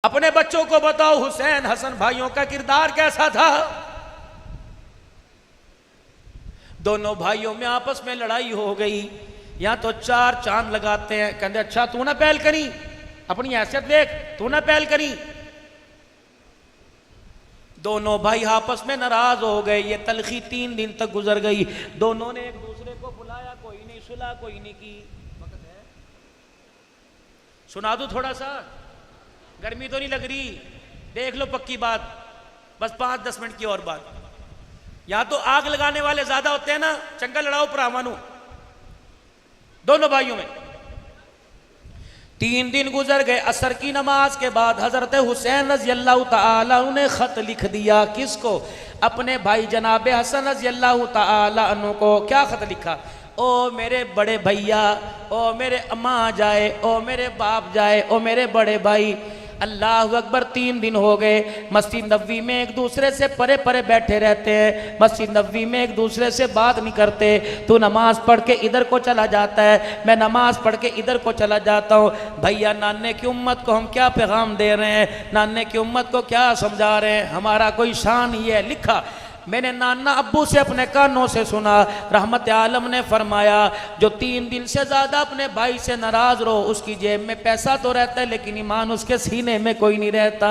अपने बच्चों को बताओ हुसैन हसन भाइयों का किरदार कैसा था। दोनों भाइयों में आपस में लड़ाई हो गई, यहां तो चार चांद लगाते हैं, कहते अच्छा तू ना पहल करी, अपनी हैसियत देख, तू ना पहल करी। दोनों भाई आपस में नाराज हो गए। ये तलखी 3 दिन तक गुजर गई। दोनों ने एक दूसरे को बुलाया, कोई नहीं सुला, कोई नहीं की। सुना दूं थोड़ा सा, गर्मी तो नहीं लग रही, देख लो पक्की बात, बस 5-10 मिनट की और बात। यहां तो आग लगाने वाले ज्यादा होते हैं ना, चंगा लड़ाओ प्रामाणु दोनों भाइयों में। 3 दिन गुजर गए। असर की नमाज के बाद हजरत हुसैन रजी अल्लाह तआला ने खत लिख दिया। किसको? अपने भाई जनाबे हसन रजी अल्लाह तआला अन्हु को। क्या खत लिखा? ओ मेरे बड़े भैया, ओ मेरे अम्मा जाए, ओ मेरे बाप जाए, ओ मेरे बड़े भाई, अल्लाह अकबर 3 दिन हो गए मस्जिद नबवी में एक दूसरे से परे परे बैठे रहते हैं, मस्जिद नबवी में एक दूसरे से बात नहीं करते। तू नमाज पढ़ के इधर को चला जाता है, मैं नमाज पढ़ के इधर को चला जाता हूँ। भैया नाने की उम्मत को हम क्या पैगाम दे रहे हैं, नाने की उम्मत को क्या समझा रहे हैं, हमारा कोई शान ही है। लिखा मैंने नाना अब्बू से अपने कानों से सुना, रहमत आलम ने फरमाया जो 3 दिन से ज्यादा अपने भाई से नाराज रहो, उसकी जेब में पैसा तो रहता है लेकिन ईमान उसके सीने में कोई नहीं रहता।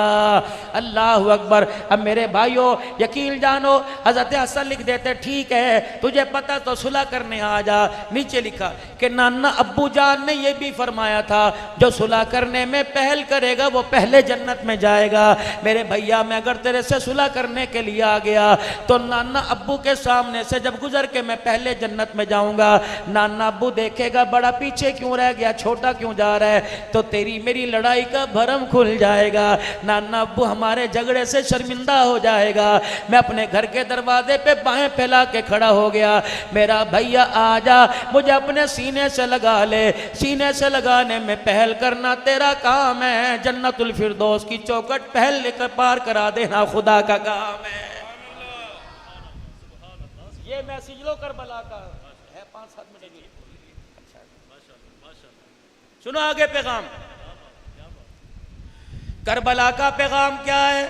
अल्लाह अकबर। अब मेरे भाइयों यकीन जानो, हजरत हसन लिख देते ठीक है तुझे पता तो सुलह करने आ जा। नीचे लिखा कि नाना अब्बू जान ने यह भी फरमाया था जो सुलह करने में पहल करेगा वो पहले जन्नत में जाएगा। मेरे भैया मैं अगर तेरे से सुलह करने के लिए आ गया तो नाना अब्बू के सामने से जब गुजर के मैं पहले जन्नत में जाऊंगा, नाना अब्बू देखेगा बड़ा पीछे क्यों रह गया, छोटा क्यों जा रहा है, तो तेरी मेरी लड़ाई का भरम खुल जाएगा। नाना अब्बू हमारे झगड़े से शर्मिंदा हो जाएगा। मैं अपने घर के दरवाजे पे बाहें फैला के खड़ा हो गया, मेरा भैया आजा मुझे अपने सीने से लगा ले, सीने से लगाने में पहल करना तेरा काम है, जन्नतुल फिरदौस की चौखट पहल लेकर पार करा देना खुदा का काम है। ये मैसेज लो करबला का है, 5-7 मिनट की। अच्छा सुनो आगे पैगाम। करबला का पैगाम क्या है?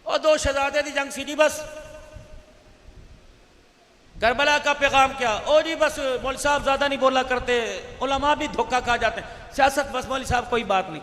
और 2 शहजादे दी जंग सीधी बस। करबला का पैगाम क्या? ओ जी बस मौलवी साहब ज्यादा नहीं बोला करते, उलमा भी धोखा खा जाते हैं, सियासत बस मौलवी साहब कोई बात नहीं।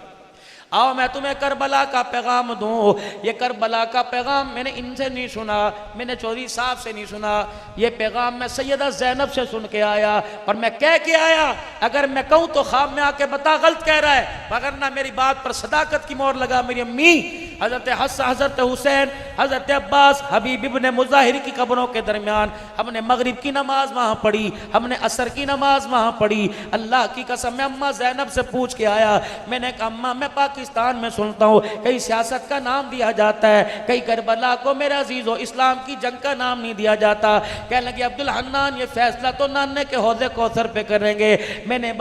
आओ मैं तुम्हें करबला का पैगाम दूं। ये करबला का पैगाम मैंने इनसे नहीं सुना, मैंने चौधरी साहब से नहीं सुना, ये पैगाम मैं सैयदा ज़ैनब से सुन के आया। और मैं कह के आया, अगर मैं कहूँ तो ख्वाब में आके बता गलत कह रहा है, मगर ना मेरी बात पर सदाकत की मोहर लगा। मेरी अम्मी हजरत हसन, हजरत हुसैन, हजरत अब्बास, हबीब इब्ने मुज़ाहिर की कब्रों के दरमियान हमने मगरिब की नमाज वहाँ पढ़ी, हमने असर की नमाज वहाँ पढ़ी। अल्लाह की कसम मैं अम्मा ज़ैनब से पूछ के आया, मैंने कहा अम्मा मैं पाकिस्तान में सुनता हूँ कहीं सियासत का नाम दिया जाता है, कहीं करबला को मेरे अजीजों इस्लाम की जंग का नाम नहीं दिया जाता। कहने लगे अब्दुल हन्नान ये फैसला तो नाने के हौजे कौसर पे करेंगे। मैंने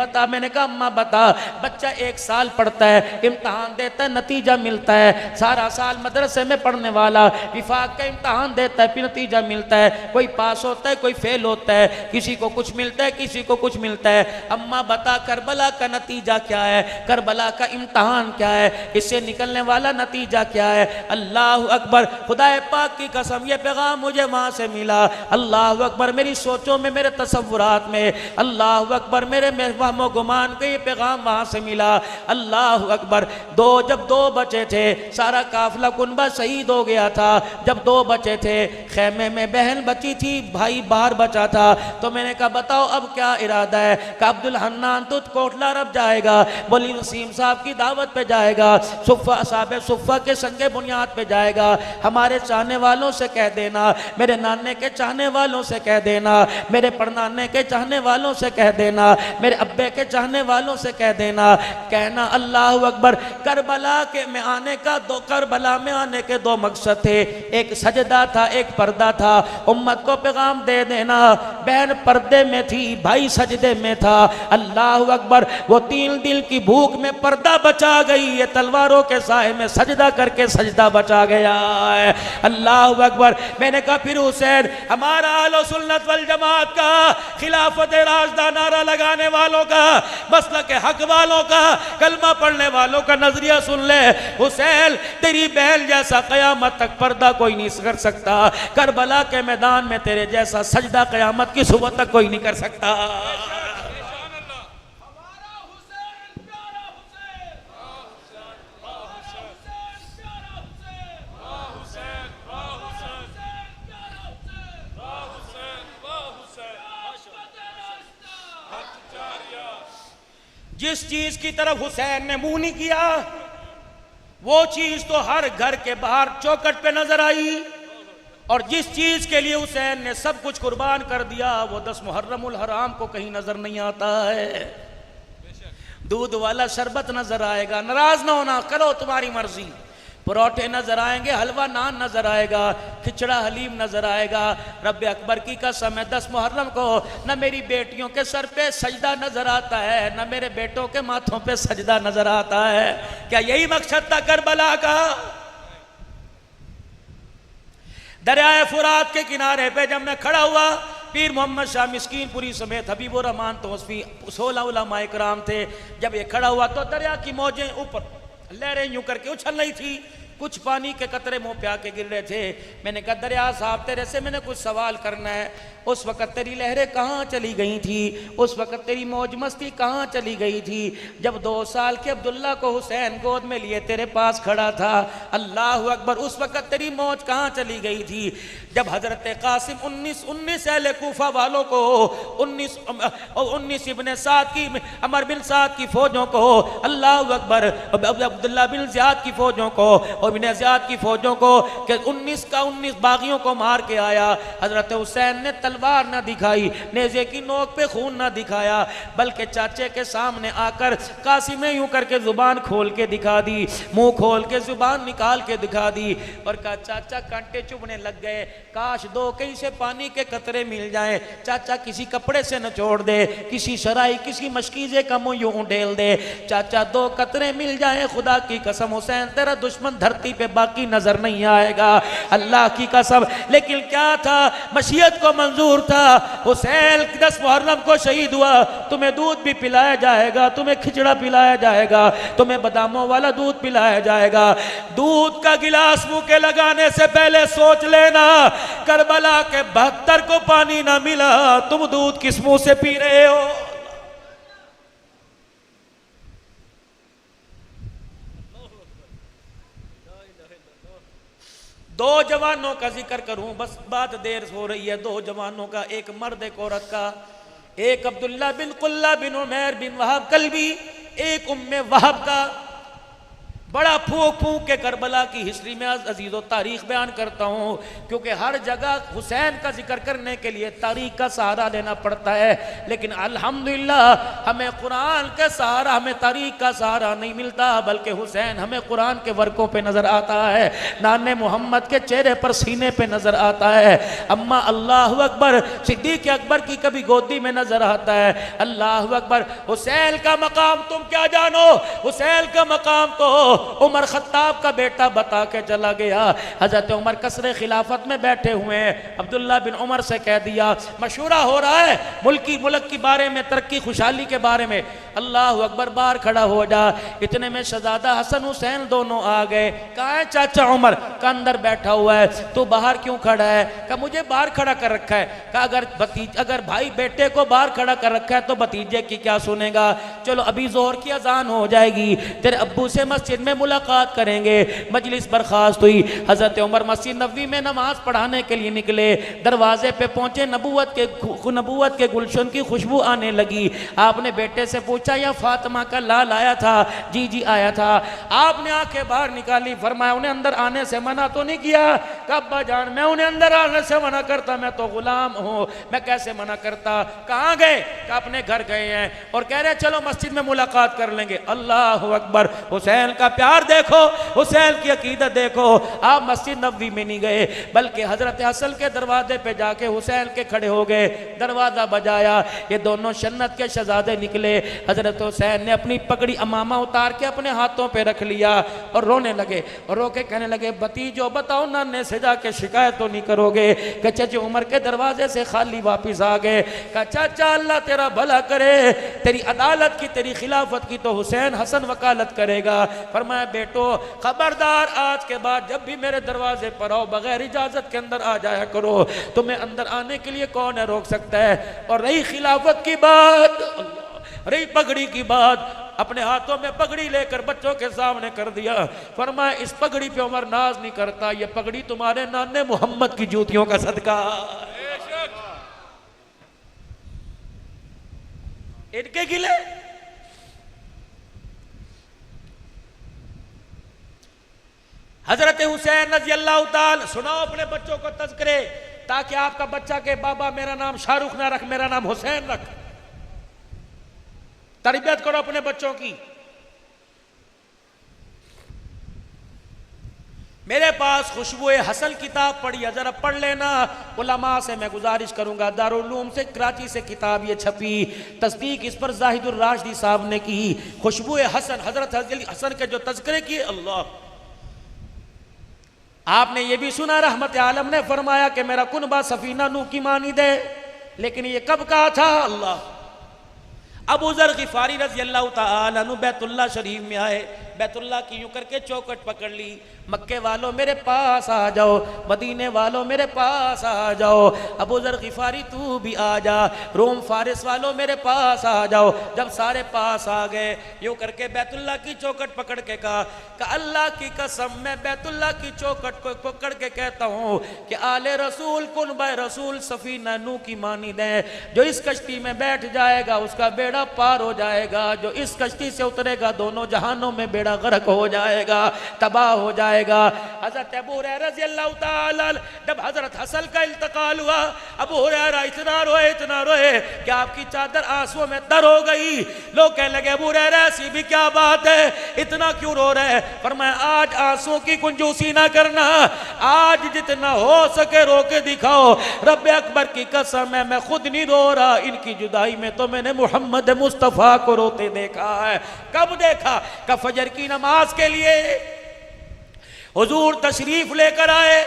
कहा अम्मा बता, बच्चा 1 साल पढ़ता है, इम्तहान देता है, नतीजा मिलता है, सारा साल मदरसे में पढ़ने वाला विफाक का इम्तहान देता है, फिर नतीजा मिलता है, कोई पास होता है कोई फेल होता है, किसी को कुछ मिलता है किसी को कुछ मिलता है। अम्मा बता करबला का नतीजा क्या है, करबला का इम्तहान क्या है, इससे निकलने वाला नतीजा क्या है? अल्लाह अकबर। खुदा पाक की कसम ये पैगाम मुझे वहां से मिला। अल्लाह अकबर। मेरी सोचों में, मेरे तसव्वुरात में, अल्लाह अकबर, मेरे वहमो गुमान को ये पैगाम वहां से मिला। अल्लाह अकबर। जब 2 बचे थे, सारा काफिला कुनबा शहीद हो गया था। जब 2 बचे थे, खेमे में बहन बची थी, भाई बाहर बचा था, तो मैंने कहा बताओ अब क्या इरादा है? कहा अब्दुल हन्नान तो कोटला रब जाएगा, बोली वसीम साहब की दावत पे जाएगा, सुफ़ा साहब सुफ़ा के संगे बुनियाद पे जाएगा। हमारे चाहने वालों से कह देना, मेरे नाने के चाहने वालों से कह देना, मेरे परनाने के चाहने वालों से कह देना, मेरे अब्बे के चाहने वालों से कह देना, कहना अल्लाह अकबर करबला के में आने का करबला में आने के दो मकसद थे, एक सजदा था, एक पर्दा था। उम्मत को पैगाम दे देना, बहन पर्दे में थी, भाई सजदे में था। अल्लाह अकबर, वो 3 दिन की भूख में पर्दा बचा गई, ये तलवारों के साए में सजदा करके सजदा बचा गया है। अल्लाह अकबर। मैंने कहा फिर हुसैन हमारा अहले सुन्नत वल जमात का, खिलाफत राशदा नारा लगाने वालों का, मसलक हक वालों का, कलमा पढ़ने वालों का नजरिया सुन ले। हुसैन तेरी बहन जैसा कयामत तक पर्दा कोई नहीं कर सकता, करबला के मैदान में तेरे जैसा सजदा कयामत की सुबह तक कोई नहीं कर सकता। जिस चीज की तरफ हुसैन ने मुंह नहीं किया, वो चीज तो हर घर के बाहर चौखट पे नजर आई। और जिस चीज के लिए हुसैन ने सब कुछ कुर्बान कर दिया, वो 10 मुहर्रमुल हराम को कहीं नजर नहीं आता है। दूध वाला शरबत नजर आएगा, नाराज ना होना, करो तुम्हारी मर्जी। परोठे नजर आएंगे, हलवा नान नजर आएगा, खिचड़ा हलीम नजर आएगा। रब अकबर की कसम है, 10 मुहर्रम को न मेरी बेटियों के सर पे सजदा नजर आता है, न मेरे बेटों के माथों पे सजदा नजर आता है। क्या यही मकसद था करबला का? दरियाए फुरात के किनारे पे जब मैं खड़ा हुआ, पीर मोहम्मद शाह मिस्कीनपुरी समेत हबीबुर रहमान तौसीफी 16 उलमा इकराम थे। जब ये खड़ा हुआ तो दरिया की मौजें ऊपर लहरें यूं करके उछल रही थी, कुछ पानी के कतरे मुंह पे आके गिर रहे थे। मैंने कहा दरिया साहब तेरे से मैंने कुछ सवाल करना है, उस वक़्त तेरी लहरें कहाँ चली गई थी, उस वक़्त तेरी मौज मस्ती कहाँ चली गई थी, जब 2 साल के अब्दुल्ला को हुसैन गोद में लिए तेरे पास खड़ा था। अल्लाह अकबर, उस वक़्त तेरी मौज कहाँ चली गई थी, जब हजरत कासिम 19 अहले कूफा वालों को 19 इब्ने साद की, अमर बिन साद की फौजों को, अल्लाह अकबर, अब्दुल्ला बिन ज़ियाद की फौजों को और बिन ज़ियाद की फौजों को, कि 19 बागियों को मार के आया। हजरत हुसैन ने तलवार ना दिखाई, नेज़े की नोक पे खून ना दिखाया, बल्कि चाचे के सामने आकर कासिम ने यूं करके जुबान खोल के दिखा दी, मुंह खोल के जुबान निकाल के दिखा दी और कहा चाचा कांटे चुभने लग गए, काश 2 कहीं से पानी के कतरे मिल जाए, चाचा किसी कपड़े से नचोड़ दे, किसी शराई किसी मशकीजे का मुंह यूं ढेल दे, चाचा 2 कतरे मिल जाए, खुदा की कसम हुसैन तेरा दुश्मन धरती पे बाकी नजर नहीं आएगा, अल्लाह की कसम। लेकिन क्या था, मशीयत को मंजूर था, हुसैन 10 मुहर्रम को शहीद हुआ, तुम्हें दूध भी पिलाया जाएगा, तुम्हें खिचड़ा पिलाया जाएगा, तुम्हें बादामों वाला दूध पिलाया जाएगा। दूध का गिलास मुंह के लगाने से पहले सोच लेना, करबला के 72 को पानी ना मिला, तुम दूध किस मुंह से पी रहे हो? दो जवानों का जिक्र करूं, बस बात देर हो रही है। 2 जवानों का, एक मर्द एक औरत का, एक अब्दुल्ला बिन कुल्ला बिन उमैर बिन वहाब कल्बी, एक उम्मे वहाब का। बड़ा फूक फूक के करबला की हिस्ट्री में अजीज़ों तारीख बयान करता हूँ, क्योंकि हर जगह हुसैन का जिक्र करने के लिए तारीख का सहारा लेना पड़ता है, लेकिन अल्हम्दुलिल्लाह हमें कुरान के सहारा, हमें तारीख का सहारा नहीं मिलता, बल्कि हुसैन हमें कुरान के वर्कों पे नज़र आता है, नाने मोहम्मद के चेहरे पर सीने पे नज़र आता है, अम्मा अल्लाह अकबर सिद्दीक़ अकबर की कभी गोदी में नज़र आता है। अल्लाह अकबर। हुसैन का मकाम तुम क्या जानो, हुसैन का मकाम तो उमर खत्ताब का बेटा बता के चला गया। हजरत उमर कसरे खिलाफत में बैठे हुए हैं, अब्दुल्ला बिन उमर से कह दिया, मशूरा हो रहा है मुल्क के बारे में, तरक्की खुशहाली के बारे में, अल्लाह अकबर बाहर खड़ा हो जा। इतने में शहजादा हसन हुसैन दोनों आ गए। कहा है चाचा उमर का अंदर बैठा हुआ है, तो बाहर क्यों खड़ा है? कहा मुझे बाहर खड़ा कर रखा है। कहा अगर भाई बेटे को बाहर खड़ा कर रखा है तो भतीजे की क्या सुनेगा? चलो अभी जोहर की अजान हो जाएगी, तेरे अब्बू से मस्जिद में मुलाकात करेंगे। मजलिस बर्खास्त हुई। हजरत उमर मस्जिद नबवी में नमाज पढ़ाने के लिए निकले। दरवाजे पे पहुंचे, नबूवत के गुलशन की खुशबू आने लगी। आपने बेटे से पूछा, या फातिमा का लाल आया था? जी जी आया था। आपने आंखें बाहर निकाली, फरमाया उन्हें अंदर आने से मना तो नहीं किया? अब्बा जान मैं उन्हें अंदर आने से मना करता, मैं तो गुलाम हूँ, मैं कैसे मना करता? कहाँ गए? अपने घर गए हैं और कह रहे चलो मस्जिद में मुलाकात कर लेंगे। अल्लाह अकबर। हुसैन का प्यार देखो, हुसैन की अकीदत देखो। आप मस्जिद नबवी में नहीं गए बल्कि हजरत हसन के दरवाजे पे जाके हुसैन के खड़े हो गए, दरवाजा बजाया, ये दोनों जन्नत के शहजादे निकले। हजरत हुसैन ने अपनी पगड़ी अमामा उतार के अपने हाथों पे रख लिया और रोने लगे और रो के कहने लगे, भतीजो बताओ नाने से जाके शिकायत तो नहीं करोगे कि चाचा उमर के दरवाजे से खाली वापिस आ गए? कहा चाचा अल्लाह तेरा भला करे, तेरी अदालत की तेरी खिलाफत की तो हुसैन हसन वकालत करेगा। फरमाया बेटो खबरदार, आज के बाद जब भी मेरे दरवाजे पर आओ बगैर इजाजत के अंदर आ जाया करो, तुम्हें अंदर आने के लिए कौन है रोक सकता है? और रही खिलाफत की बात, रही पगड़ी की बात, अपने हाथों में पगड़ी लेकर बच्चों के सामने कर दिया। फरमाया इस पगड़ी पे उमर नाज नहीं करता, ये पगड़ी तुम्हारे नाने मोहम्मद की जूतियों का सदका, इनके गिले। हजरत हुसैन रज़ी अल्लाह ताला, सुनाओ अपने बच्चों को तज़किरे, ताकि आपका बच्चा के बाबा मेरा नाम शाहरुख ना रख, मेरा नाम हुसैन रख। तरबियत करो अपने बच्चों की। मेरे पास खुशबुए हसन किताब पड़ी है, जरा पढ़ लेना। उलमा से मैं गुजारिश करूंगा, दारुल उलूम से कराची से किताब ये छपी, तस्दीक इस पर जाहिदुर राशिदी साहब ने की। खुशबुए हसन, हजरत हसन के जो तज़किरे किए, अल्लाह। आपने ये भी सुना रहमत आलम ने फरमाया कि मेरा कुनबा सफीना नूह की मानी दे, लेकिन ये कब कहा था? अल्लाह। अबू ज़र ग़िफ़ारी रज़ी अल्लाह तआला अन्हु बैतुल्ला शरीफ में आए, बैतुल्ला की यूं करके चौकट पकड़ ली, मक्के वालों मेरे पास आ जाओ, मदीने वालों मेरे पास आ जाओ, अबू ज़र ग़िफ़ारी तू भी आ जा, रोम फारिस वालों मेरे पास आ जाओ। जब सारे पास आ गए, यूं करके बैतुल्ला की चौकट पकड़ के कहा कि अल्लाह की कसम मैं बैतुल्ला की चौकट को पकड़ के कहता हूँ कि आले रसूल कुनबा रसूल सफीना नूह की मानी दे, जो इस कश्ती में बैठ जाएगा उसका बेड़ा पार हो जाएगा, जो इस कश्ती से उतरेगा दोनों जहानों में बेड़ा गर्क हो जाएगा, तबाह हो जाएगा। हजरत अबू हुरैरा रज़ी अल्लाह ताला, जब हजरत हसन का इंतकाल हुआ, अबू हुरैरा इतना रोए कि आपकी चादर आंसुओं में तर हो गई। लोग कहने लगे अबू हुरैरा ऐसी भी क्या बात है, इतना क्यों रो रहे हैं? फरमाया आज आंसुओं की कुंजूसी ना करना, आज जितना हो सके रो के दिखाओ। रब अकबर की कसम है मैं खुद नहीं रो रहा, इनकी जुदाई में तो मैंने मोहम्मद मुस्तफ़ा को रोते देखा है। कब देखा? का फजर की नमाज के लिए हुजूर तशरीफ लेकर आए,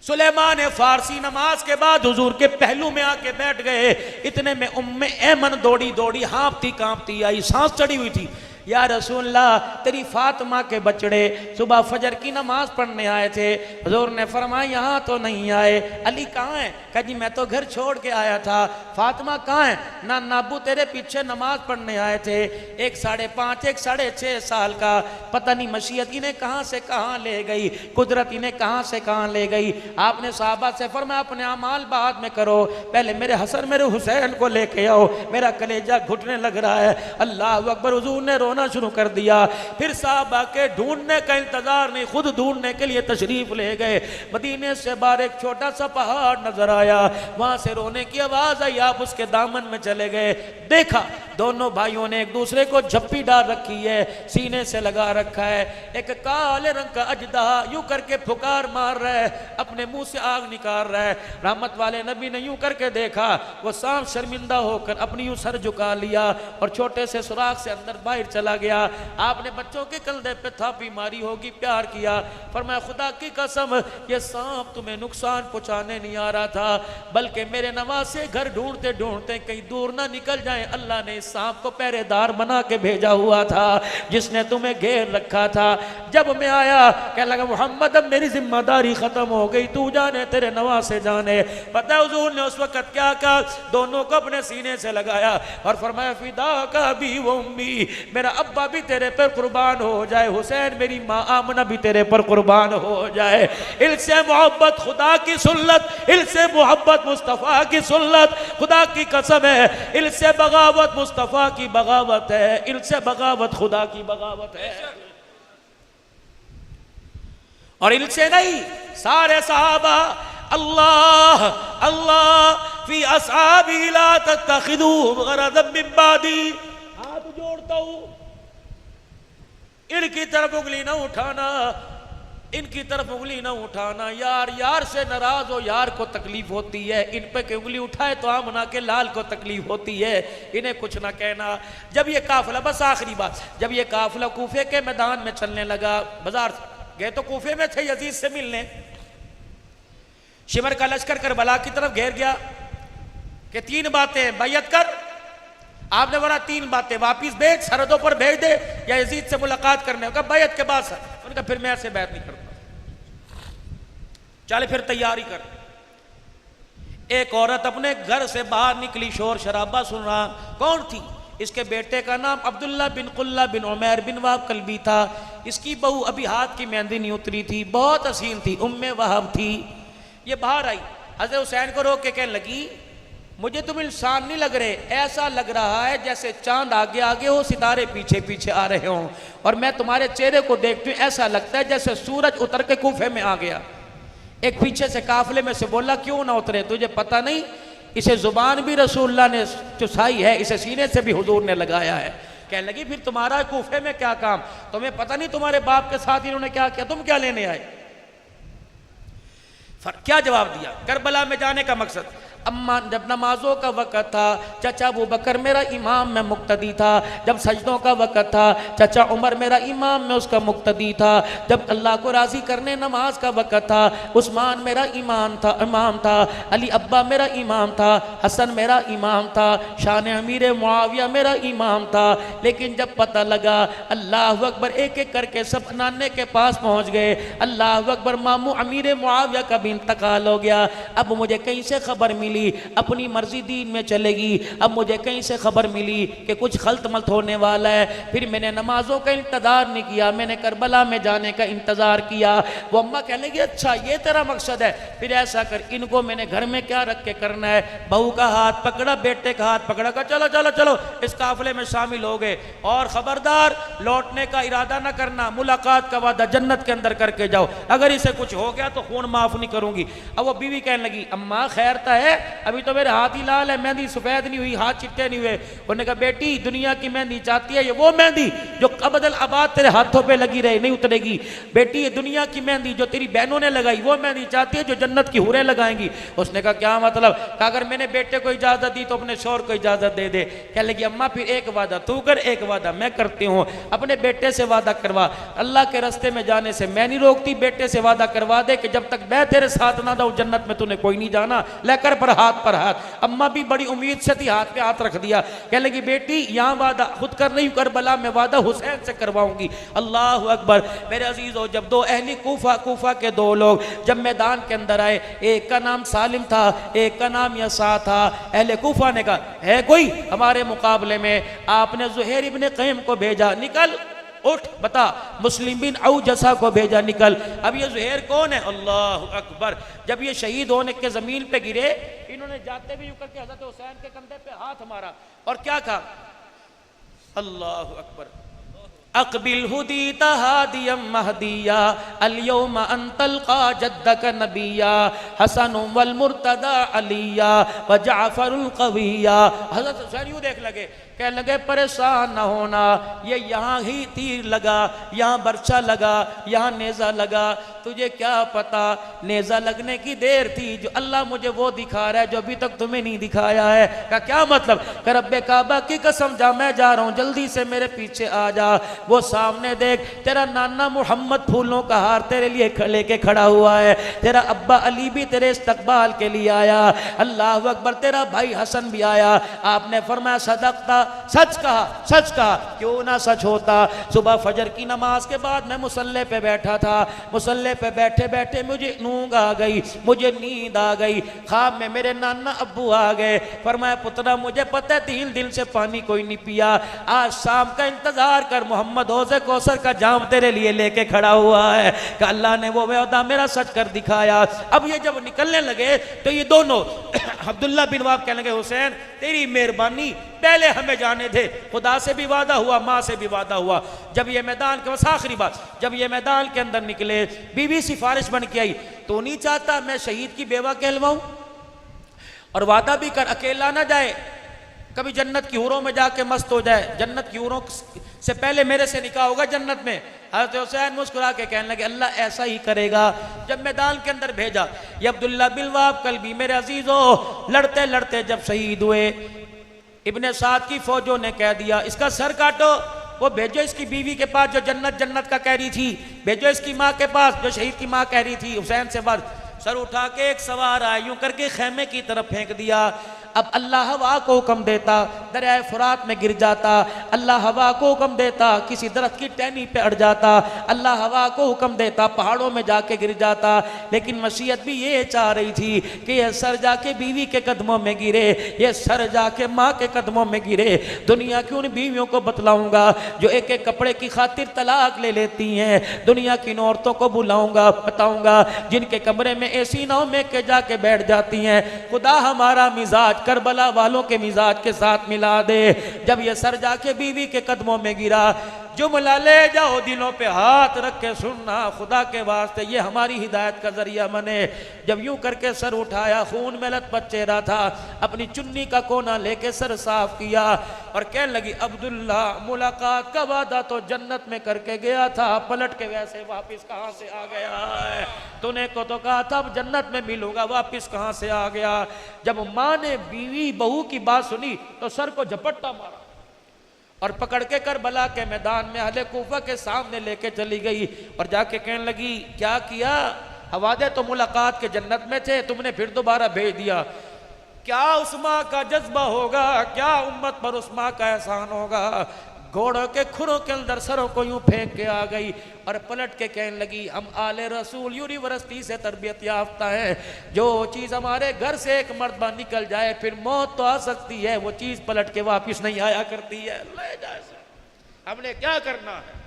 सुलेमान फारसी नमाज के बाद हुजूर के पहलू में आके बैठ गए। इतने में उम्मे ऐमन दौड़ी दौड़ी हाँफती कांपती आई, सांस चढ़ी हुई थी। या रसूलल्लाह तेरी फातिमा के बचड़े सुबह फजर की नमाज पढ़ने आए थे, हुजूर ने फरमाया यहाँ तो नहीं आए। अली कहाँ है? कहा जी मैं तो घर छोड़ के आया था। फातिमा कहाँ है? ना नाबू तेरे पीछे नमाज पढ़ने आए थे। एक 5.5 एक 6.5 साल का, पता नहीं मशीयत इन्हें कहाँ से कहाँ ले गई, कुदरत इन्हें कहाँ से कहाँ ले गई। आपने साहबा से फरमाया अपने अमाल बाद में करो, पहले मेरे हसन मेरे हुसैन को लेके आओ, मेरा कलेजा घुटने लग रहा है। अल्लाह अकबर। हुजूर ने रोना शुरू कर दिया। फिर साहबा के ढूंढने का इंतजार नहीं, खुद ढूंढने के लिए तशरीफ ले गए। मदीने से बाहर एक छोटा सा पहाड़ नजर आया, वहां से रोने की आवाज आई। आप उसके दामन में चले गए, देखा दोनों भाइयों ने एक दूसरे को झप्पी डाल रखी है, सीने से लगा रखा है। एक काले रंग का अजदा यूं करके फुकार मार रहा है, अपने मुंह से आग निकाल रहा है। रहमत वाले नबी ने यूं करके देखा, वो सांप शर्मिंदा होकर अपनी यूं सर झुका लिया और छोटे से सुराख से अंदर बाहर चला गया। आपने बच्चों के कंधे पे थापी मारी होगी, प्यार किया। फरमाया खुदा की कसम ये सांप तुम्हें नुकसान पहुंचाने नहीं आ रहा था, बल्कि मेरे नवासे घर ढूंढते ढूंढते कहीं दूर ना निकल जाए, अल्लाह ने इस सांप को पहरेदार बना के भेजा हुआ था, जिसने तुम्हें घेर रखा था। जब मैं आया कह लगा मोहम्मद अब मेरी जिम्मेदारी खत्म हो गई, तू जाने तेरे नवासे जाने। पता है हुजूर ने उस वक्त क्या कहा? दोनों को अपने सीने से लगाया और फरमाया फिदा का भी वो उम्मी, मेरा अब्बा भी तेरे पर कुर्बान हो जाए, हुसैन मेरी माँ आमना भी तेरे पर कुर्बान हो जाए। इनसे मोहब्बत खुदा की सुन्नत, इनसे मोहब्बत मुस्तफ़ा की सुन्नत, खुदा की कसम है इनसे बगावत मुस्तफ़ा की बगावत है, इनसे बगावत खुदा की बगावत है। और इनसे नहीं, सारे सहाबा अल्लाह अल्लाह फी असहाबी ला तत्तखिदू गरज़न मिन बादी। हाथ जोड़ता हूं, इनकी तरफ उंगली ना उठाना, इनकी तरफ उंगली ना उठाना। यार यार से नाराज हो, यार को तकलीफ होती है, इन पे के उंगली उठाए तो आमना के लाल को तकलीफ होती है, इन्हें कुछ ना कहना। जब ये काफिला, बस आखिरी बात, जब ये काफिला कूफे के मैदान में चलने लगा, बाजार गए तो कूफे में थे यजीद से मिलने, शिमर का लश्कर करबला की तरफ घेर गया कि 3 बातें बैयत कर, आपने बोला 3 बातें वापिस भेज, सरहदों पर भेज दे या यजीद से मुलाकात करने का बैयत के बाद। उनका फिर मैं ऐसे बैत नहीं करता, चल फिर तैयारी कर। एक औरत अपने घर से बाहर निकली, शोर शराबा सुन रहा। कौन थी? इसके बेटे का नाम अब्दुल्ला बिन कुल्ला बिन उमैर बिन वहाब कल्बी था। इसकी बहू अभी हाथ की मेहंदी नहीं उतरी थी, बहुत हसीन थी, उम्मे वहाब थी। ये बाहर आई, हज़रत हुसैन को रोक के कहने लगी, मुझे तुम इंसान नहीं लग रहे, ऐसा लग रहा है जैसे चांद आगे आगे हो, सितारे पीछे पीछे आ रहे हों, और मैं तुम्हारे चेहरे को देखती हूँ ऐसा लगता है जैसे सूरज उतर के कूफे में आ गया। एक पीछे से काफिले में से बोला, क्यों ना उतरे, तुझे पता नहीं इसे जुबान भी रसूलुल्लाह ने चुसाई है, इसे सीने से भी हुजूर ने लगाया है। कहने लगी, फिर तुम्हारा कूफे में क्या काम, तुम्हें पता नहीं तुम्हारे बाप के साथ इन्होंने क्या किया, तुम क्या लेने आए? क्या जवाब दिया? करबला में जाने का मकसद, अम्मा जब नमाजों का वक़्त था चचा अबू बकर मेरा इमाम में मुक्तदी था, जब सजदों का वक़्त था चचा उमर मेरा इमाम में उसका मुक्तदी था, जब अल्लाह को राज़ी करने नमाज का वक़्त था उस्मान मेरा इमाम था, अली अब्बा मेरा इमाम था, हसन मेरा इमाम था, शान अमीर मुआविया मेरा इमाम था। लेकिन जब पता लगा अल्लाह अकबर, एक एक करके सब नाने के पास पहुँच गए, अल्लाह अकबर, मामू अमीर मुआविया का भी इंतकाल हो गया। अब मुझे कहीं से खबर मिली अपनी मर्जी दीन में चलेगी, अब मुझे कहीं से खबर मिली कि कुछ खल्त मल्त होने वाला है। फिर मैंने नमाजों का इंतजार नहीं किया, मैंने करबला में जाने का इंतजार किया। वो अम्मा कहने लगी, अच्छा ये तेरा मकसद है, फिर ऐसा कर, इनको मैंने घर में क्या रख के करना है। बहू का हाथ पकड़ा, बेटे का हाथ पकड़ा, कहा चलो चलो चलो इस काफिले में शामिल हो गए, और खबरदार लौटने का इरादा ना करना, मुलाकात का वादा जन्नत के अंदर करके जाओ, अगर इसे कुछ हो गया तो खून माफ नहीं करूंगी। अब वो बीवी कहने लगी, अम्मा खैर तो है, अभी तो मेरे हाथ ही लाल है, मेहंदी सफेद नहीं हुई, हाथ चिट्टे नहीं हुए। उन्होंने कहा, बेटी दुनिया की मेहंदी चाहती है, ये वो मेहंदी जो अबदल आबाद तेरे हाथों पे लगी रहे, नहीं उतरेगी। बेटी ये दुनिया की मेहंदी जो तेरी बहनों ने लगाई, वो मेहंदी चाहती है जो जन्नत की हुरें लगाएंगी। उसने कहा, क्या मतलब? कहा, अगर मैंने बेटे को इजाजत दी तो अपने शौहर को इजाजत दे दे। कहने लगी, अम्मा फिर एक वादा तू कर, एक वादा मैं करती हूँ, अपने बेटे से वादा करवा, अल्लाह के रास्ते में जाने से मैं नहीं रोकती, बेटे से वादा करवा दे कि जब तक मैं तेरे साथ ना दूं जन्नत में तूने कोई नहीं जाना। लेकर पर हाथ। अम्मा भी बड़ी उम्मीद से थी, हाथ पे हाथ रख दिया। कहने लगी, बेटी यहाँ वादा खुद कर रही हूँ, करबला में वादा हुसैन से करवाऊंगी। अल्लाह अकबर। मेरे अजीजों, जब 2 अहली कूफा के 2 लोग जब मैदान के अंदर आए, एक का नाम सालिम था, एक का नाम यसा था। अहले कूफा ने कहा, है कोई हमारे मुकाबले में? आपने ज़ुहैर इब्न क़य्यम को भेजा, निकल उठ बता। मुस्लिम बिन औजसा को भेजा, निकल। अब ये ज़ुहैर कौन है? अल्लाह अकबर। जब ये शहीद होने के ज़मीन पे गिरे, इन्होंने जाते भी यूं करके हज़रत हुसैन के कंधे पे हाथ मारा और क्या कहा? अल्लाह अकबर। अकबिल हुदीता हादियम महदिया अल-यौम अंतलका जद्दक नबिया हसन वल मुर्तदा अलिया व जाफरुल कविया। हज़रत हुसैन यूं देख लगे, कहने लगे, परेशान ना होना, ये यहाँ ही तीर लगा, यहाँ बर्छा लगा, यहाँ नेज़ा लगा, तुझे क्या पता नेज़ा लगने की देर थी, जो अल्लाह मुझे वो दिखा रहा है जो अभी तक तुम्हें नहीं दिखाया है। का क्या मतलब? कर रब्बे काबा की कसम, जा मैं जा रहा हूँ, जल्दी से मेरे पीछे आ जा। वो सामने देख, तेरा नाना मोहम्मद फूलों का हार तेरे लिए लेके खड़ा हुआ है, तेरा अब्बा अली भी तेरे इस्तकबाल के लिए आया, अल्लाह अकबर, तेरा भाई हसन भी आया। आपने फरमाया, सदकता, सच कहा। क्यों ना सच होता? सुबह फजर की नमाज के बाद मैं मुसल्ले पे बैठा था, मुसल्ले पे बैठे बैठे मुझे नींद आ गई, मुझे नींद आ गई। ख्वाब में मेरे नाना अब्बू आ गए, फरमाया, पुत्रा मुझे पता है 3 दिन से पानी कोई नहीं पिया, आज शाम का इंतजार कर, मोहम्मद हौज़े कौसर का जाम तेरे लिए लेके खड़ा हुआ है। कि अल्लाह ने वो वादा मेरा सच कर दिखाया। अब ये जब निकलने लगे तो ये दोनों अब्दुल्ला बिन वहाब कहने लगे, हुसैन तेरी मेहरबानी, पहले हमें जाने दे, खुदा से भी वादा हुआ, माँ से भी वादा हुआ। जब ये मैदान के, बस आखिरी बात, जब ये मैदान के अंदर निकले, बीवी सिफारिश बन के आई, तो नहीं चाहता मैं शहीद की बेवा कहलवाऊं, और वादा भी कर अकेला ना जाए, कभी जन्नत की हूरों में जाके मस्त हो जाए, जन्नत की हूरों से पहले मेरे से निकाह होगा जन्नत में। हज़रत हुसैन मुस्कुरा के कहने लगे अल्लाह ऐसा ही करेगा। जब मैदान के अंदर भेजा, ये अब्दुल्ला बिन वहाब कल्बी मेरे अजीजों लड़ते लड़ते जब शहीद हुए, इब्ने साद की फौजों ने कह दिया इसका सर काटो, वो भेजो इसकी बीवी के पास जो जन्नत जन्नत का कह रही थी, भेजो इसकी माँ के पास जो शहीद की माँ कह रही थी हुसैन से बात। सर उठा के एक सवार आया, यूं करके खेमे की तरफ फेंक दिया। अब अल्लाह हवा को हुक्म देता दरियाए फुरात में गिर जाता, अल्लाह हवा को हुक्म देता किसी दरख्त की टहनी पे अड़ जाता, अल्लाह हवा को हुक्म देता पहाड़ों में जाके गिर जाता। लेकिन मसीहत भी ये चाह रही थी कि ये सर जाके बीवी के कदमों में गिरे, ये सर जाके माँ के कदमों में गिरे। दुनिया की उन बीवियों को बतलाऊंगा जो एक एक कपड़े की खातिर तलाक ले लेती हैं, दुनिया की औरतों को बुलाऊंगा बताऊंगा जिनके कमरे में एसी ना में के जाके बैठ जाती हैं। खुदा हमारा मिजाज करबला वालों के मिजाज के साथ मिला दे। जब ये सर जाके बीवी के कदमों में गिरा, जुमला ले जाओ दिलों पे हाथ रख के सुनना, खुदा के वास्ते ये हमारी हिदायत का जरिया बने। जब यूं करके सर उठाया, खून में लथपथ चेहरा था, अपनी चुन्नी का कोना लेके सर साफ किया और कहने लगी अब्दुल्ला मुलाकात का वादा तो जन्नत में करके गया था, पलट के वैसे वापिस कहाँ से आ गया है? तूने को तो कहा था अब जन्नत में मिलूंगा, वापिस कहाँ से आ गया? जब माँ ने बीवी बहू की बात सुनी तो सर को झपट्टा मारा और पकड़ के करबला के मैदान में अहले कूफा के सामने लेके चली गई और जाके कहने लगी क्या किया? हवादे तो मुलाकात के जन्नत में थे, तुमने फिर दोबारा भेज दिया। क्या उस माँ का जज्बा होगा, क्या उम्मत पर उस माँ का एहसान होगा? घोड़ों के खुरों के अंदर सरों को यूं फेंक के आ गई और पलट के कहने लगी हम आले रसूल यूनिवर्सिटी से तरबियत याफ्ता है, जो चीज़ हमारे घर से एक मर्तबा निकल जाए फिर मौत तो आ सकती है, वो चीज़ पलट के वापस नहीं आया करती है। ले जा, हमने क्या करना है?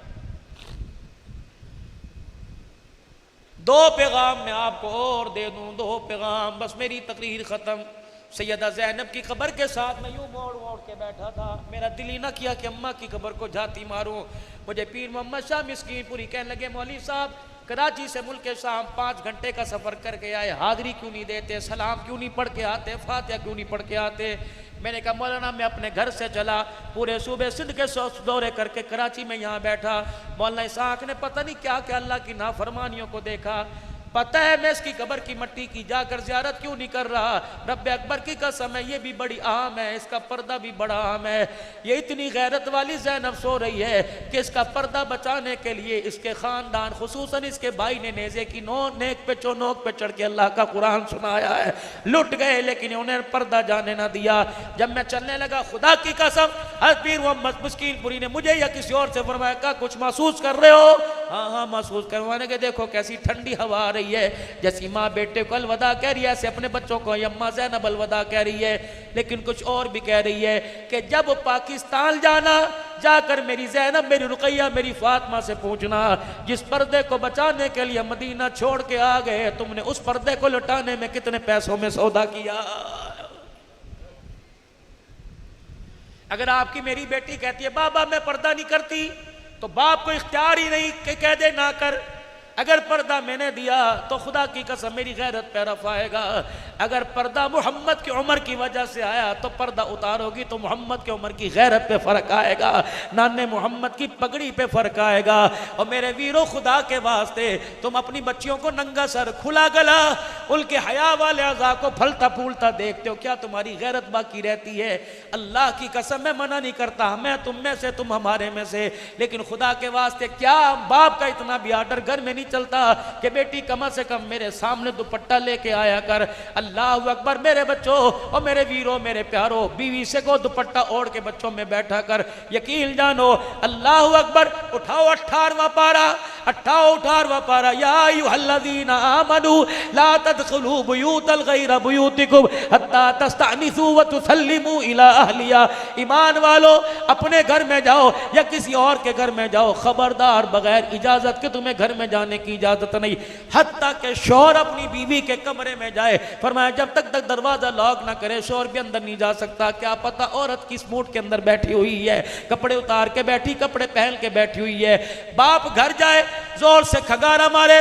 दो पैगाम मैं आपको और दे दूं, दो पैगाम बस, मेरी तकरीर खत्म। सैयदा ज़ैनब की कब्र के साथ मैं यूं मोड़ मोड़ के बैठा था, मेरा दिल ही ना किया कि अम्मा की कब्र को जाती मारूं। मुझे पीर मोहम्मद शाह मिस्कीनपुरी कहने लगे मौलवी साहब कराची से मुल्क शाम 5 घंटे का सफ़र करके आए, हाज़री क्यों नहीं देते, सलाम क्यों नहीं पढ़ के आते, फातिहा क्यों नहीं पढ़ के आते? मैंने कहा मौलाना मैं अपने घर से चला, पूरे सूबे सिंध के दौरे करके कराची में यहाँ बैठा, मौलाना इसाक ने पता नहीं क्या क्या अल्लाह की नाफरमानियों को देखा। पता है मैं इसकी कब्र की मट्टी की जाकर ज़ियारत क्यों नहीं कर रहा? रब्बे अकबर की कसम है ये भी बड़ी अहम है, इसका पर्दा भी बड़ा अहम है। ये इतनी गैरत वाली ज़ैनब सो रही है कि इसका पर्दा बचाने के लिए इसके ख़ानदान खुसूसन इसके भाई ने नेज़े की नेक पे चौनोक पे चढ़ के अल्लाह का कुरान सुनाया है। लुट गए लेकिन उन्हें पर्दा जाने ना दिया। जब मैं चलने लगा खुदा की कसम हज़रत पीर मोहम्मद मिस्कीनपुरी ने मुझे या किसी और से फरमाया का कुछ महसूस कर रहे हो? हाँ हाँ महसूस करवाने के, देखो कैसी ठंडी हवा आ रही है, जैसी माँ बेटे को अलविदा कह रही है ऐसे अपने बच्चों को अम्मा ज़ैनब अलविदा कह रही है। लेकिन कुछ और भी कह रही है कि जब पाकिस्तान जाना जाकर मेरी ज़ैनब मेरी रुकैया मेरी फातिमा से पूछना जिस पर्दे को बचाने के लिए मदीना छोड़ के आ गए तुमने उस पर्दे को लुटाने में कितने पैसों में सौदा किया। अगर आपकी मेरी बेटी कहती है बाबा मैं पर्दा नहीं करती तो बाप को इख्तियार ही नहीं कि कह दे ना कर। अगर पर्दा मैंने दिया तो खुदा की कसम मेरी गैरत पे रफ़ आएगा। अगर पर्दा मोहम्मद की उम्र की वजह से आया तो पर्दा उतारोगी तो मोहम्मद की उम्र की गैरत पे फ़र्क आएगा, नाने मोहम्मद की पगड़ी पे फ़र्क आएगा। और मेरे वीरों खुदा के वास्ते तुम अपनी बच्चियों को नंगा सर खुला गला उनके हया वाले अज़ा को फलता फूलता देखते हो, क्या तुम्हारी गैरत बाकी रहती है? अल्लाह की कसम मैं मना नहीं करता, मैं तुम में से तुम हमारे में से, लेकिन खुदा के वास्ते क्या बाप का इतना भी आर्डर घर में नहीं चलता कि बेटी कम से कम मेरे सामने दुपट्टा लेके आया कर। अल्लाह अकबर मेरे बच्चों और मेरे वीरों मेरे प्यारों, बीवी से को दुपट्टा ओढ़ के बच्चों में बैठा कर। यकीन जानो अल्लाह अकबर। उठाओ 18वां पारा, 18वां पारा। या अय्युहल्लज़ीना आमनू ला तदखुलू बुयूतल गैरा बुयूतिकुम हत्ता तस्तअनिसू व तुसल्लिमू इला अहलिया। ईमान वालो अपने घर में जाओ या किसी और के घर में जाओ, खबरदार बगैर इजाजत के तुम्हें घर में जाने की इजाजत नहीं। हत्ता के शौहर अपनी बीवी के कमरे में जाए, फरमाया जब तक दरवाजा लॉक ना करे शौहर भी अंदर नहीं जा सकता। क्या पता औरत किस मूड के अंदर बैठी हुई है, कपड़े उतार के बैठी, कपड़े पहन के बैठी हुई है। बाप घर जाए जोर से खगारा मारे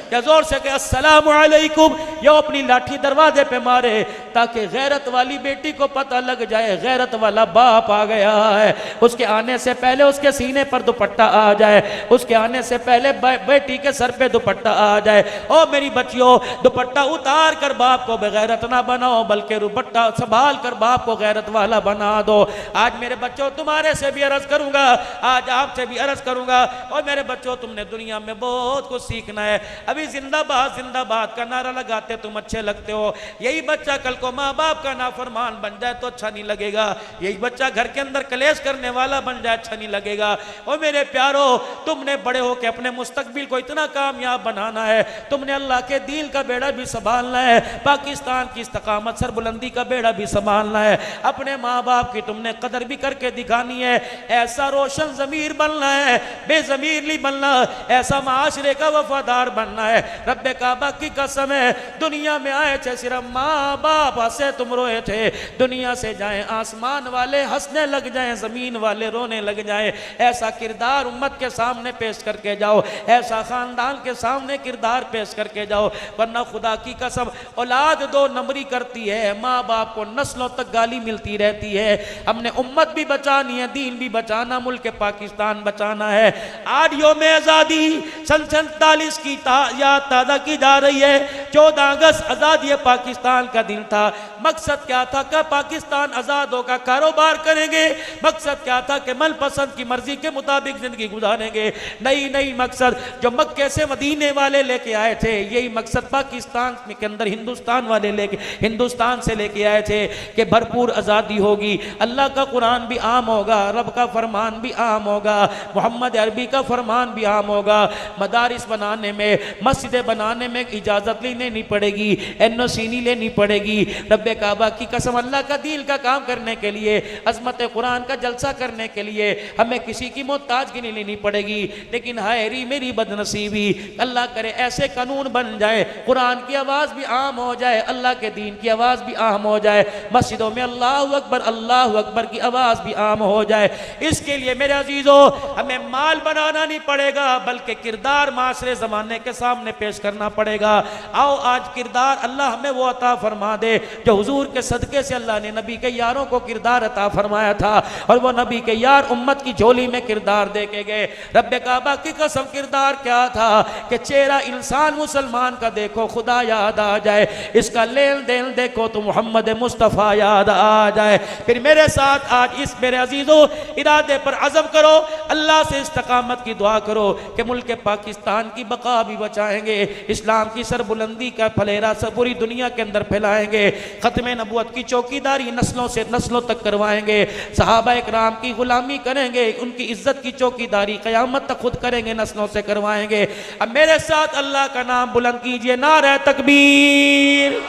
या जोर से कहे अस्सलामु अलैकुम, या अपनी लाठी दरवाजे पे मारे ताकि गैरत वाली बेटी को पता लग जाए गैरत वाला बाप आ गया है। उसके आने से पहले उसके सीने पर दुपट्टा आ जाए, उसके आने से पहले बेटी के सर पे दुपट्टा आ जाए। ओ मेरी बच्चियों, दुपट्टा उतार कर बाप को बेगैरत ना बनाओ, बल्कि दुपट्टा संभाल कर बाप को गैरत वाला बना दो। आज मेरे बच्चों तुम्हारे से भी अर्ज करूंगा, आज आपसे भी अर्ज करूंगा, और मेरे बच्चों तुमने दुनिया में बहुत कुछ सीखना है। अभी जिंदाबाद जिंदाबाद का नारा लगाते तुम अच्छे लगते हो, यही बच्चा कल को माँ बाप का नाफरमान बन जाए तो अच्छा नहीं लगेगा। यही बच्चा घर के अंदर कलेश करने वाला बन जाए अच्छा नहीं लगेगा। और मेरे प्यारो, तुमने बड़े हो के अपने मुस्तकबिल को इतना कामयाब बनाना है, तुमने अल्लाह के दीन का बेड़ा भी संभालना है, पाकिस्तान की इस्तकामत सरबुलंदी का बेड़ा भी संभालना है, अपने माँ बाप की तुमने कदर भी करके दिखानी है। ऐसा रोशन ज़मीर बनना है, बेज़मीर नहीं बनना, ऐसा माशरे का वफादार बनना है। रब्बे काबा की कसम है, दुनिया में आए थे सिर्फ माँ बाप हंसे तुम रोए थे, दुनिया से जाएं आसमान वाले हंसने लग जाएं, जमीन वाले रोने लग जाएं। ऐसा किरदार उम्मत के सामने पेश करके जाओ, ऐसा खानदान के सामने किरदार पेश करके जाओ, वरना खुदा की कसम औलाद दो नंबरी करती है, माँ बाप को नस्लों तक गाली मिलती रहती है। हमने उम्मत भी बचानी है, दीन भी बचाना, मुल्क पाकिस्तान बचाना है। आज यौम आज़ादी सन 47 की याद ताज़ा की जा रही है। 14 अगस्त आज़ादी पाकिस्तान का दिन था। मकसद क्या था कि पाकिस्तान आज़ाद होगा, कारोबार करेंगे। मकसद क्या था कि मनपसंद की मर्जी के मुताबिक जिंदगी गुजारेंगे। नई नई मकसद जो मक्के से मदीने वाले लेके आए थे, यही मकसद पाकिस्तान के अंदर हिंदुस्तान से लेके आए थे कि भरपूर आज़ादी होगी, अल्लाह का कुरान भी आम होगा, रब का फरमान भी आम होगा, मोहम्मद अरबी का फरमान भी आम होगा। मदारिस बनाने में, मस्जिदें बनाने में इजाज़त लेनी नहीं पड़ेगी, NOC नहीं लेनी पड़ेगी। रब्बे काबा की कसम, अल्लाह का दीन का काम करने के लिए, अज़मत कुरान का जलसा करने के लिए हमें किसी की मोहताजगी नहीं लेनी पड़ेगी। लेकिन हाय री मेरी बदनसीबी, अल्लाह करे ऐसे कानून बन जाए, कुरान की आवाज़ भी आम हो जाए, अल्लाह के दीन की आवाज़ भी आम हो जाए, मस्जिदों में अल्लाह अकबर की आवाज़ भी आम हो जाए। इसके लिए मेरे अजीज़ों, हमें माल बनाना नहीं पड़ेगा, बल्कि किरदार माशरे ज़माने के सामने पेश करना पड़ेगा। आओ आज किरदार अल्लाह हमें वो अता फरमा दे जो हुजूर के सदके से अल्लाह ने नबी के यारों को किरदार अता फरमाया था, और वो नबी के यार उम्मत की झोली में किरदार दे के गए। रब्बे काबा की कसम, किरदार क्या था कि चेहरा इंसान मुसलमान का देखो खुदा याद आ जाए, इसका लेन देन देखो तो मोहम्मद मुस्तफ़ा याद आ जाए। फिर मेरे साथ आज इस मेरे अजीज़ों इरादे पर अज़म करो, अल्लाह से इस्तकामत की दुआ करो कि मुल्क पाकिस्तान की बका भी बचाएंगे, इस्लाम की सरबुलंदी का फलेरा सब पूरी दुनिया के अंदर फैलाएंगे, ख़त्म नबूवत की चौकीदारी नस्लों से नस्लों तक करवाएंगे, सहाबा इकराम की गुलामी करेंगे, उनकी इज्जत की चौकीदारी क़यामत तक खुद करेंगे, नस्लों से करवाएंगे। अब मेरे साथ अल्लाह का नाम बुलंद कीजिए, नारे तकबीर।